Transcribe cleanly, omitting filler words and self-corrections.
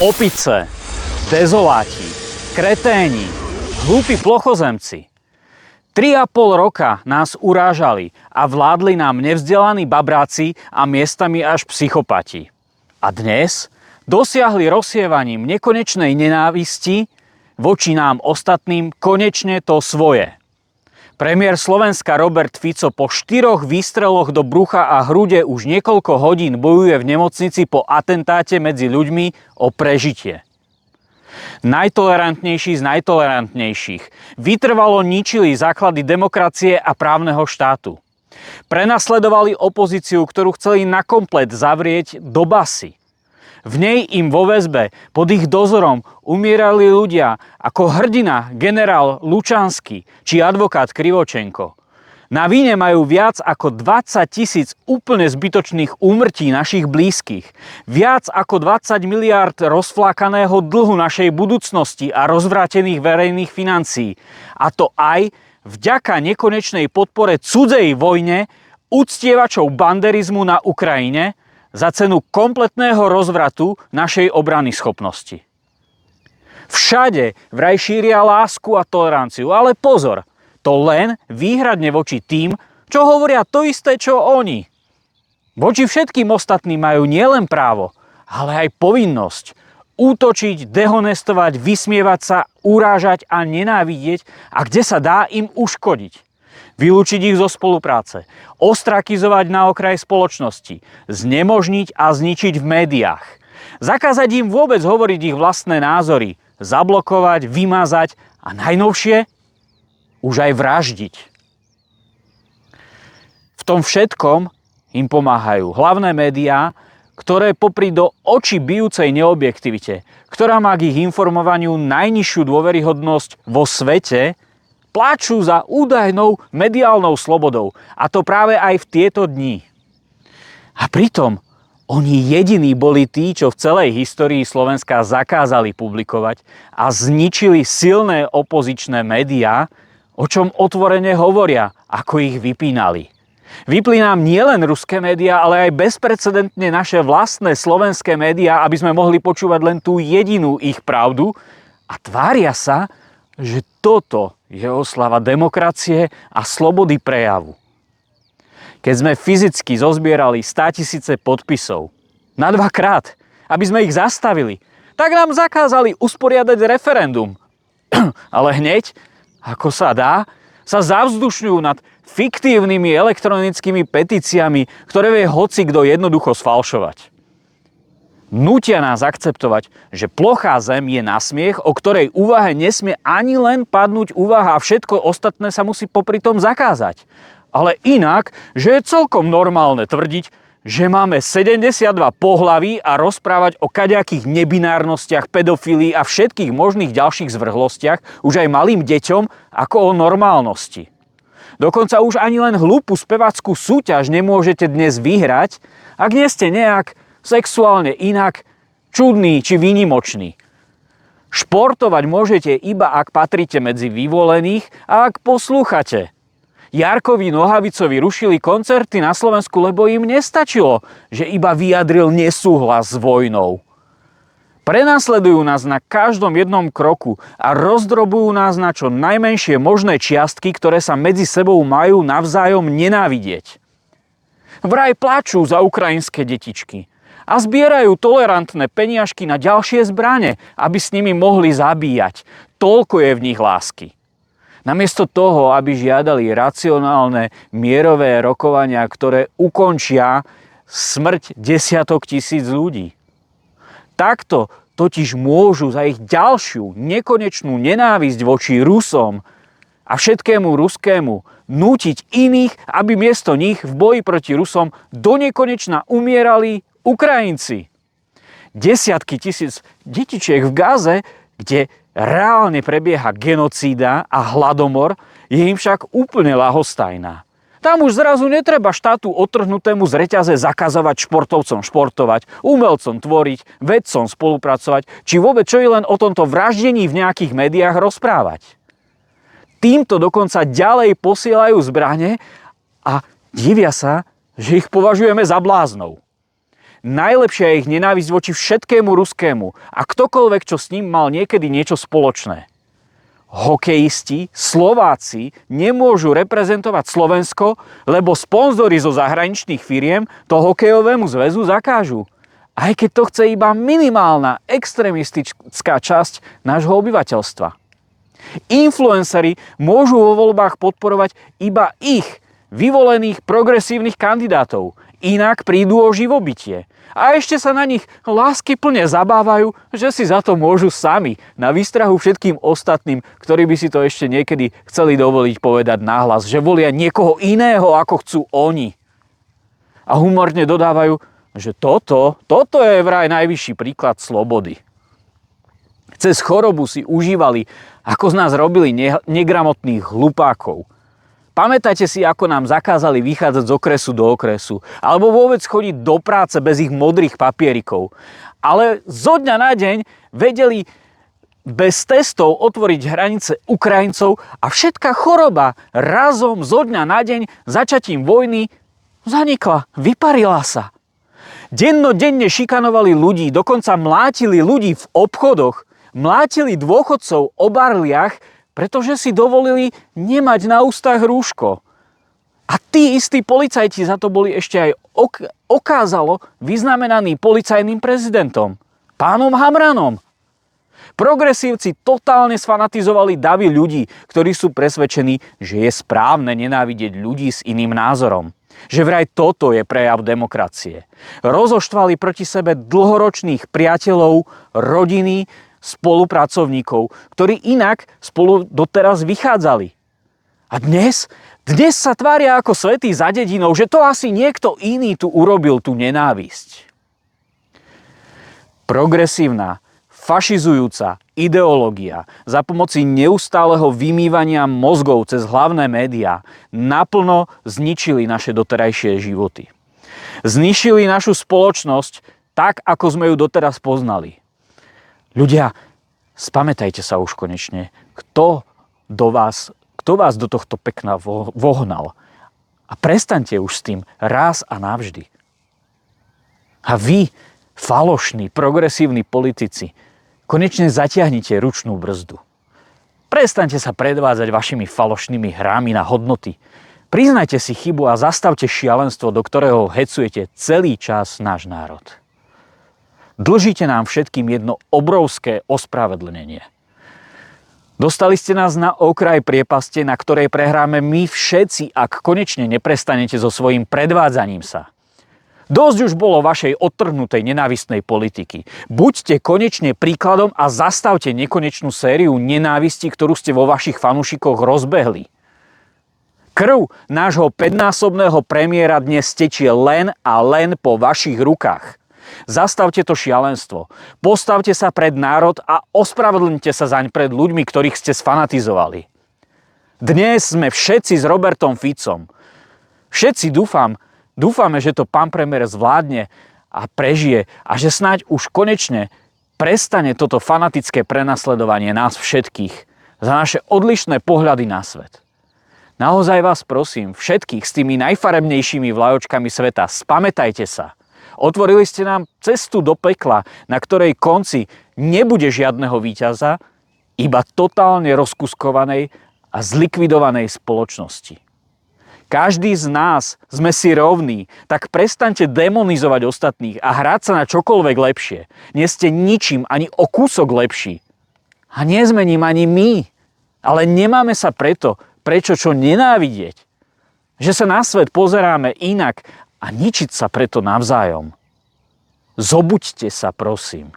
Opice, dezoláti, kreténi, hlúpi plochozemci. 3,5 roka nás urážali a vládli nám nevzdelaní babráci a miestami až psychopati. A dnes dosiahli rozsievaním nekonečnej nenávisti voči nám ostatným konečne to svoje. Premiér Slovenska Robert Fico po 4 výstreloch do brucha a hrude už niekoľko hodín bojuje v nemocnici po atentáte medzi ľuďmi o prežitie. Najtolerantnejší z najtolerantnejších vytrvalo ničili základy demokracie a právneho štátu. Prenasledovali opozíciu, ktorú chceli nakomplet zavrieť do basy. V nej im vo väzbe pod ich dozorom umierali ľudia ako hrdina generál Lučanský či advokát Krivočenko. Na vine majú viac ako 20 000 úplne zbytočných úmrtí našich blízkych, viac ako 20 miliárd rozflákaného dlhu našej budúcnosti a rozvrátených verejných financií. A to aj vďaka nekonečnej podpore cudzej vojne uctievačov banderizmu na Ukrajine za cenu kompletného rozvratu našej obranyschopnosti. Všade vraj šíria lásku a toleranciu, ale pozor, to len výhradne voči tým, čo hovoria to isté, čo oni. Voči všetkým ostatným majú nielen právo, ale aj povinnosť útočiť, dehonestovať, vysmievať sa, urážať a nenávidieť a kde sa dá im uškodiť. Vylúčiť ich zo spolupráce, ostrakizovať na okraj spoločnosti, znemožniť a zničiť v médiách. Zakázať im vôbec hovoriť ich vlastné názory, zablokovať, vymazať a najnovšie už aj vraždiť. V tom všetkom im pomáhajú hlavné médiá, ktoré popri do očí bijúcej neobjektivite, ktorá má k ich informovaniu najnižšiu dôveryhodnosť vo svete, pláču za údajnou mediálnou slobodou. A to práve aj v tieto dni. A pritom oni jediní boli tí, čo v celej histórii Slovenska zakázali publikovať a zničili silné opozičné médiá, o čom otvorene hovoria, ako ich vypínali. Vypli nám nielen ruské médiá, ale aj bezprecedentne naše vlastné slovenské médiá, aby sme mohli počúvať len tú jedinú ich pravdu a tvária sa, že toto je oslava demokracie a slobody prejavu. Keď sme fyzicky zozbierali 100 000 podpisov na 2-krát, aby sme ich zastavili, tak nám zakázali usporiadať referendum. Ale hneď, ako sa dá, sa zavzdušňujú nad fiktívnymi elektronickými petíciami, ktoré vie hocikdo jednoducho sfalšovať. Nútia nás akceptovať, že plochá zem je na smiech, o ktorej úvahe nesmie ani len padnúť úvaha a všetko ostatné sa musí popri tom zakázať. Ale inak, že je celkom normálne tvrdiť, že máme 72 pohlaví a rozprávať o kaďakých nebinárnostiach, pedofílii a všetkých možných ďalších zvrhlostiach už aj malým deťom ako o normálnosti. Dokonca už ani len hlúpu spevackú súťaž nemôžete dnes vyhrať, ak nie ste nejak sexuálne inak, čudný či výnimočný. Športovať môžete iba ak patríte medzi vyvolených a ak poslúchate. Jarkovi Nohavicovi rušili koncerty na Slovensku, lebo im nestačilo, že iba vyjadril nesúhlas s vojnou. Prenasledujú nás na každom jednom kroku a rozdrobujú nás na čo najmenšie možné čiastky, ktoré sa medzi sebou majú navzájom nenávidieť. Vraj plačú za ukrajinské detičky a zbierajú tolerantné peniažky na ďalšie zbrane, aby s nimi mohli zabíjať. Toľko je v nich lásky. Namiesto toho, aby žiadali racionálne mierové rokovania, ktoré ukončia smrť desiatok tisíc ľudí. Takto totiž môžu za ich ďalšiu nekonečnú nenávisť voči Rusom a všetkému ruskému nútiť iných, aby miesto nich v boji proti Rusom donekonečna umierali Ukrajinci. Desiatky tisíc detičiek v Gaze, kde reálne prebieha genocída a hladomor, je im však úplne ľahostajná. Tam už zrazu netreba štátu otrhnutému z reťaze zakazovať športovcom športovať, umelcom tvoriť, vedcom spolupracovať, či vôbec čo je len o tomto vraždení v nejakých médiách rozprávať. Týmto dokonca ďalej posielajú zbrane a divia sa, že ich považujeme za bláznov. Najlepšia je ich nenávisť voči všetkému ruskému a ktokoľvek, čo s ním mal niekedy niečo spoločné. Hokejisti, Slováci nemôžu reprezentovať Slovensko, lebo sponzori zo zahraničných firiem to hokejovému zväzu zakážu. Aj keď to chce iba minimálna extrémistická časť nášho obyvateľstva. Influenceri môžu vo voľbách podporovať iba ich vyvolených progresívnych kandidátov, inak prídu o živobytie. A ešte sa na nich láskyplne zabávajú, že si za to môžu sami, na výstrahu všetkým ostatným, ktorí by si to ešte niekedy chceli dovoliť povedať nahlas, že volia niekoho iného, ako chcú oni. A humorne dodávajú, že toto je vraj najvyšší príklad slobody. Cez chorobu si užívali, ako z nás robili negramotných hlupákov. Pamätajte si, ako nám zakázali vychádzať z okresu do okresu, alebo vôbec chodiť do práce bez ich modrých papierikov. Ale zo dňa na deň vedeli bez testov otvoriť hranice Ukrajincov a všetká choroba razom zo dňa na deň začatím vojny zanikla, vyparila sa. Dennodenne šikanovali ľudí, dokonca mlátili ľudí v obchodoch, mlátili dôchodcov o barliach, pretože si dovolili nemať na ústach rúško. A tí istí policajti za to boli ešte aj okázalo vyznamenaní policajným prezidentom, pánom Hamranom. Progresívci totálne sfanatizovali davy ľudí, ktorí sú presvedčení, že je správne nenávidieť ľudí s iným názorom. Že vraj toto je prejav demokracie. Rozoštvali proti sebe dlhoročných priateľov, rodiny, spolupracovníkov, ktorí inak spolu doteraz vychádzali. A dnes sa tvária ako svätí za dedinou, že to asi niekto iný tu urobil tú nenávisť. Progresívna, fašizujúca ideológia za pomoci neustáleho vymývania mozgov cez hlavné médiá naplno zničili naše doterajšie životy. Zničili našu spoločnosť tak, ako sme ju doteraz poznali. Ľudia, spamätajte sa už konečne, kto vás do tohto pekna vohnal. A prestaňte už s tým raz a navždy. A vy, falošní, progresívni politici, konečne zatiahnite ručnú brzdu. Prestaňte sa predvádzať vašimi falošnými hrámi na hodnoty. Priznajte si chybu a zastavte šialenstvo, do ktorého hecujete celý čas náš národ. Dlžíte nám všetkým jedno obrovské ospravedlnenie. Dostali ste nás na okraj priepaste, na ktorej prehráme my všetci, ak konečne neprestanete so svojím predvádzaním sa. Dosť už bolo vašej odtrhnutej nenávistnej politiky. Buďte konečne príkladom a zastavte nekonečnú sériu nenávisti, ktorú ste vo vašich fanúšikoch rozbehli. Krv nášho 5-násobného premiéra dnes tečie len a len po vašich rukách. Zastavte to šialenstvo. Postavte sa pred národ a ospravedlňte sa zaň pred ľuďmi, ktorých ste sfanatizovali. Dnes sme všetci s Robertom Ficom. Všetci dúfame, že to pán premiér zvládne a prežije a že snáď už konečne prestane toto fanatické prenasledovanie nás všetkých za naše odlišné pohľady na svet. Naozaj vás prosím, všetkých s tými najfarebnejšími vlajočkami sveta, spamätajte sa. Otvorili ste nám cestu do pekla, na ktorej konci nebude žiadneho víťaza, iba totálne rozkuskovanej a zlikvidovanej spoločnosti. Každý z nás sme si rovní, tak prestaňte demonizovať ostatných a hrať sa na čokoľvek lepšie. Nie ste ničím ani o kúsok lepší. A nezmením ani my. Ale nemáme sa prečo čo nenávidieť. Že sa na svet pozeráme inak a ničiť sa preto navzájom. Zobuďte sa, prosím.